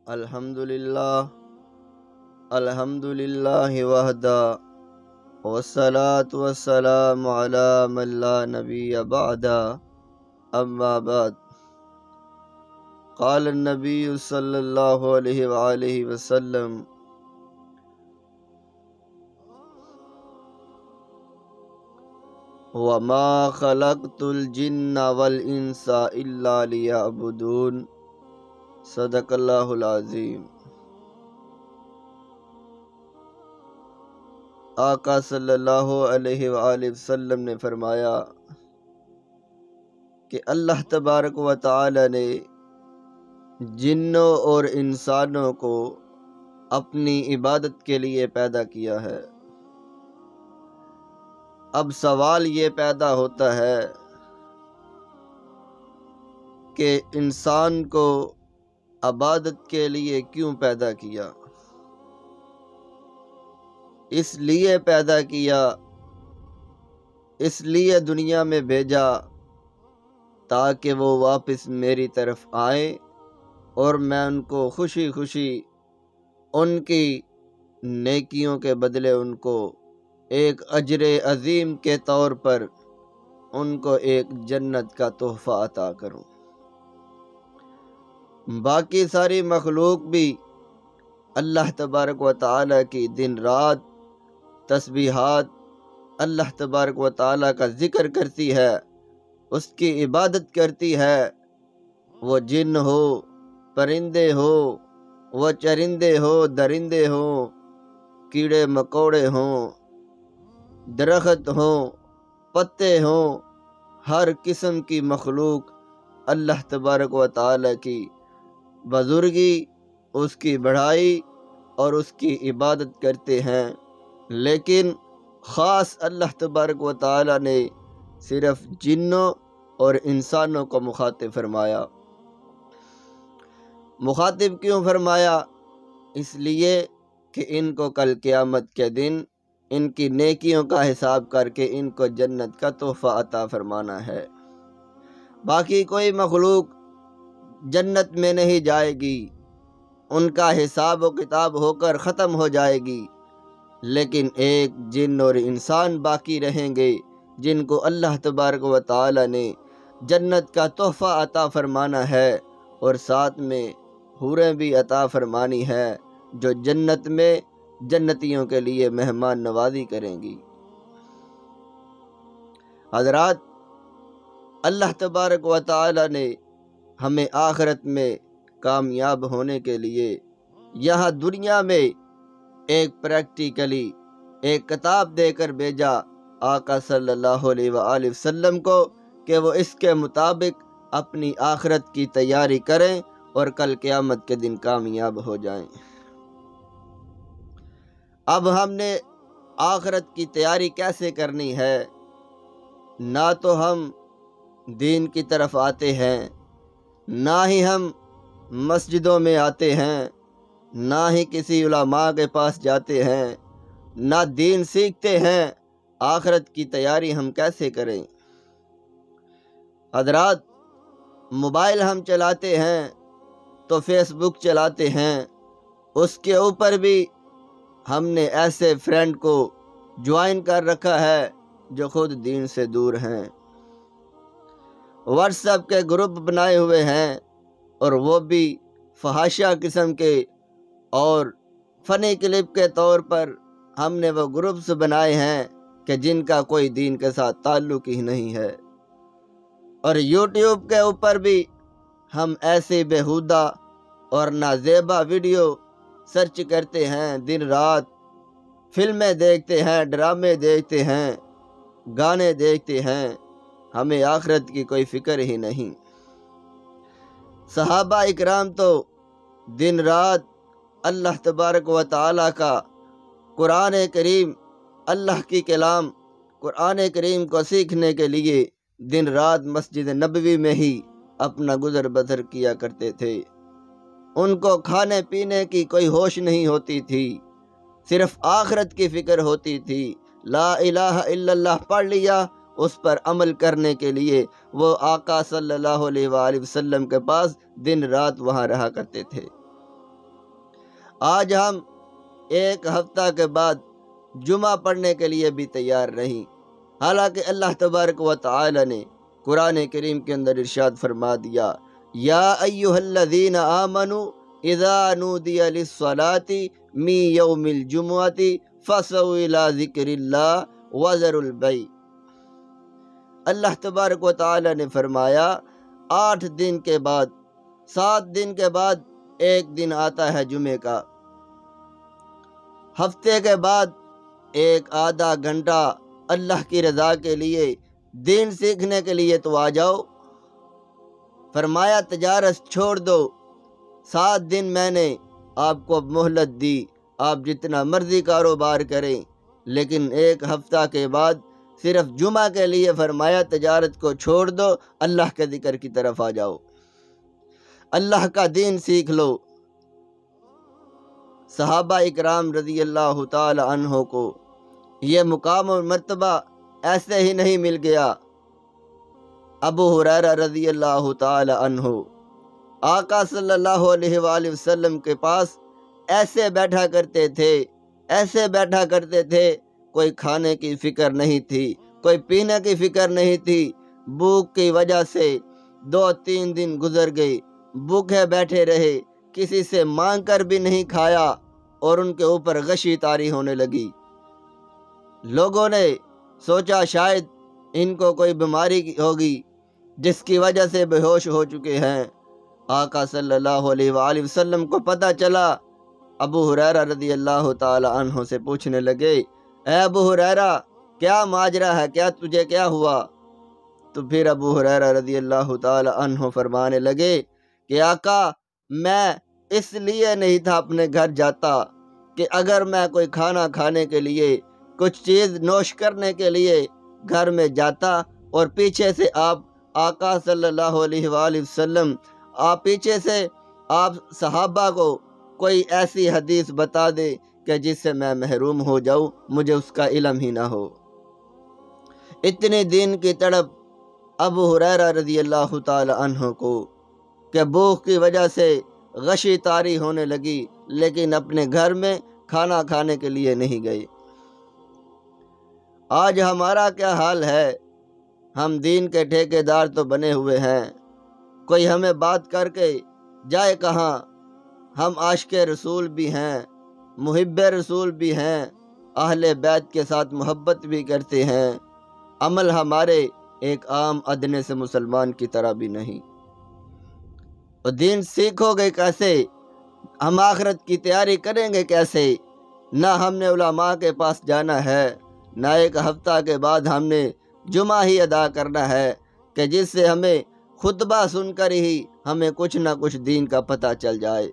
الحمدللہ وحدہ والصلاة والسلام علی من لا نبی بعدہ اما بعد قال النبی صلی اللہ علیہ وآلہ وسلم وما خلقت الجن والانس الا لیعبدون صدق اللہ العظیم۔ آقا صلی اللہ علیہ وآلہ وسلم نے فرمایا کہ اللہ تبارک و تعالی نے جنوں اور انسانوں کو اپنی عبادت کے لیے پیدا کیا ہے۔ اب سوال یہ پیدا ہوتا ہے کہ انسان کو عبادت کے لیے کیوں پیدا کیا؟ اس لیے پیدا کیا، اس لیے دنیا میں بھیجا تاکہ وہ واپس میری طرف آئیں اور میں ان کو خوشی خوشی ان کی نیکیوں کے بدلے ان کو ایک اجر عظیم کے طور پر ان کو ایک جنت کا تحفہ عطا کروں۔ باقی ساری مخلوق بھی اللہ تبارک و تعالیٰ کی دن رات تسبیحات، اللہ تبارک و تعالیٰ کا ذکر کرتی ہے، اس کی عبادت کرتی ہے۔ وہ جن ہو، پرندے ہو، وہ چرندے ہو، درندے ہوں، کیڑے مکوڑے ہوں، درخت ہوں، پتے ہوں، ہر قسم کی مخلوق اللہ تبارک و تعالیٰ کی بزرگی، اس کی بڑائی اور اس کی عبادت کرتے ہیں، لیکن خاص اللہ تبارک و تعالیٰ نے صرف جنوں اور انسانوں کو مخاطب فرمایا۔ مخاطب کیوں فرمایا؟ اس لیے کہ ان کو کل قیامت کے دن ان کی نیکیوں کا حساب کر کے ان کو جنت کا تحفہ عطا فرمانا ہے۔ باقی کوئی مخلوق جنت میں نہیں جائے گی، ان کا حساب و کتاب ہو کر ختم ہو جائے گی، لیکن ایک جن اور انسان باقی رہیں گے جن کو اللہ تبارک و تعالی نے جنت کا تحفہ عطا فرمانا ہے، اور ساتھ میں حوریں بھی عطا فرمانی ہے جو جنت میں جنتیوں کے لیے مہمان نوازی کریں گی۔ حضرات، اللہ تبارک و تعالی نے ہمیں آخرت میں کامیاب ہونے کے لیے یہاں دنیا میں ایک پریکٹیکلی ایک کتاب دے کر بھیجا آقا صلی اللہ علیہ وآلہ وسلم کو کہ وہ اس کے مطابق اپنی آخرت کی تیاری کریں اور کل قیامت کے دن کامیاب ہو جائیں۔ اب ہم نے آخرت کی تیاری کیسے کرنی ہے؟ نہ تو ہم دین کی طرف آتے ہیں، نہ ہی ہم مسجدوں میں آتے ہیں، نہ ہی کسی علماء کے پاس جاتے ہیں، نہ دین سیکھتے ہیں۔ آخرت کی تیاری ہم کیسے کریں؟ حضرات، موبائل ہم چلاتے ہیں تو فیس بک چلاتے ہیں، اس کے اوپر بھی ہم نے ایسے فرینڈ کو جوائن کر رکھا ہے جو خود دین سے دور ہیں۔ واٹس ایپ کے گروپ بنائے ہوئے ہیں اور وہ بھی فحاشہ قسم کے اور فنی کلپ کے طور پر ہم نے وہ گروپس بنائے ہیں کہ جن کا کوئی دین کے ساتھ تعلق ہی نہیں ہے۔ اور یوٹیوب کے اوپر بھی ہم ایسی بیہودہ اور نازیبا ویڈیو سرچ کرتے ہیں، دن رات فلمیں دیکھتے ہیں، ڈرامے دیکھتے ہیں، گانے دیکھتے ہیں، ہمیں آخرت کی کوئی فکر ہی نہیں۔ صحابہ اکرام تو دن رات اللہ تبارک و تعالیٰ کا قرآن کریم، اللہ کی کلام قرآن کریم کو سیکھنے کے لیے دن رات مسجد نبوی میں ہی اپنا گزر بسر کیا کرتے تھے۔ ان کو کھانے پینے کی کوئی ہوش نہیں ہوتی تھی، صرف آخرت کی فکر ہوتی تھی۔ لا الہ الا اللہ پڑھ لیا، اس پر عمل کرنے کے لیے وہ آقا صلی اللہ علیہ وآلہ وسلم کے پاس دن رات وہاں رہا کرتے تھے۔ آج ہم ایک ہفتہ کے بعد جمعہ پڑھنے کے لیے بھی تیار نہیں، حالانکہ اللہ تبارک و تعالی نے قرآن کریم کے اندر ارشاد فرما دیا، یا ایہا الذین آمنوا اذا نودی للصلاۃ من یوم الجمعۃ فاسعوا الی ذکر اللہ وذروا البیع۔ اللہ تبارک و تعالی نے فرمایا 8 دن کے بعد، 7 دن کے بعد ایک دن آتا ہے جمعے کا، ہفتے کے بعد ایک آدھا گھنٹہ اللہ کی رضا کے لیے، دین سیکھنے کے لیے تو آ جاؤ۔ فرمایا تجارت چھوڑ دو، 7 دن میں نے آپ کو مہلت دی، آپ جتنا مرضی کاروبار کریں، لیکن ایک ہفتہ کے بعد صرف جمعہ کے لیے فرمایا تجارت کو چھوڑ دو، اللہ کے ذکر کی طرف آ جاؤ، اللہ کا دین سیکھ لو۔ صحابہ اکرام رضی اللہ تعالی عنہ کو یہ مقام اور مرتبہ ایسے ہی نہیں مل گیا۔ ابو ہریرہ رضی اللہ تعالی عنہ آقا صلی اللہ علیہ وآلہ وسلم کے پاس ایسے بیٹھا کرتے تھے، ایسے بیٹھا کرتے تھے، کوئی کھانے کی فکر نہیں تھی، کوئی پینے کی فکر نہیں تھی۔ بھوک کی وجہ سے 2-3 دن گزر گئے، بھوکے بیٹھے رہے، کسی سے مانگ کر بھی نہیں کھایا، اور ان کے اوپر غشی طاری ہونے لگی۔ لوگوں نے سوچا شاید ان کو کوئی بیماری ہوگی جس کی وجہ سے بے ہوش ہو چکے ہیں۔ آقا صلی اللہ علیہ وآلہ وسلم کو پتہ چلا، ابو ہریرہ رضی اللہ تعالی عنہ سے پوچھنے لگے، اے ابو ہریرہ کیا ماجرا ہے، کیا تجھے کیا ہوا؟ تو پھر ابو ہریرہ رضی اللہ تعالی عنہ فرمانے لگے کہ آقا میں اس لیے نہیں تھا اپنے گھر جاتا کہ اگر میں کوئی کھانا کھانے کے لیے، کچھ چیز نوش کرنے کے لیے گھر میں جاتا اور پیچھے سے آپ آقا صلی اللہ علیہ وآلہ وسلم پیچھے سے آپ صحابہ کو کوئی ایسی حدیث بتا دے کہ جس سے میں محروم ہو جاؤں، مجھے اس کا علم ہی نہ ہو۔ اتنے دن کی تڑپ ابو ہریرہ رضی اللہ تعالی عنہ کو کہ بھوک کی وجہ سے غشی طاری ہونے لگی، لیکن اپنے گھر میں کھانا کھانے کے لیے نہیں گئے۔ آج ہمارا کیا حال ہے؟ ہم دین کے ٹھیکیدار تو بنے ہوئے ہیں، کوئی ہمیں بات کر کے جائے کہاں؟ ہم عاشق رسول بھی ہیں، محب رسول بھی ہیں، اہل بیت کے ساتھ محبت بھی کرتے ہیں، عمل ہمارے ایک عام ادنے سے مسلمان کی طرح بھی نہیں۔ اور دین سیکھو گے کیسے؟ ہم آخرت کی تیاری کریں گے کیسے؟ نہ ہم نے علماء کے پاس جانا ہے، نہ ایک ہفتہ کے بعد ہم نے جمعہ ہی ادا کرنا ہے کہ جس سے ہمیں خطبہ سن کر ہی ہمیں کچھ نہ کچھ دین کا پتہ چل جائے۔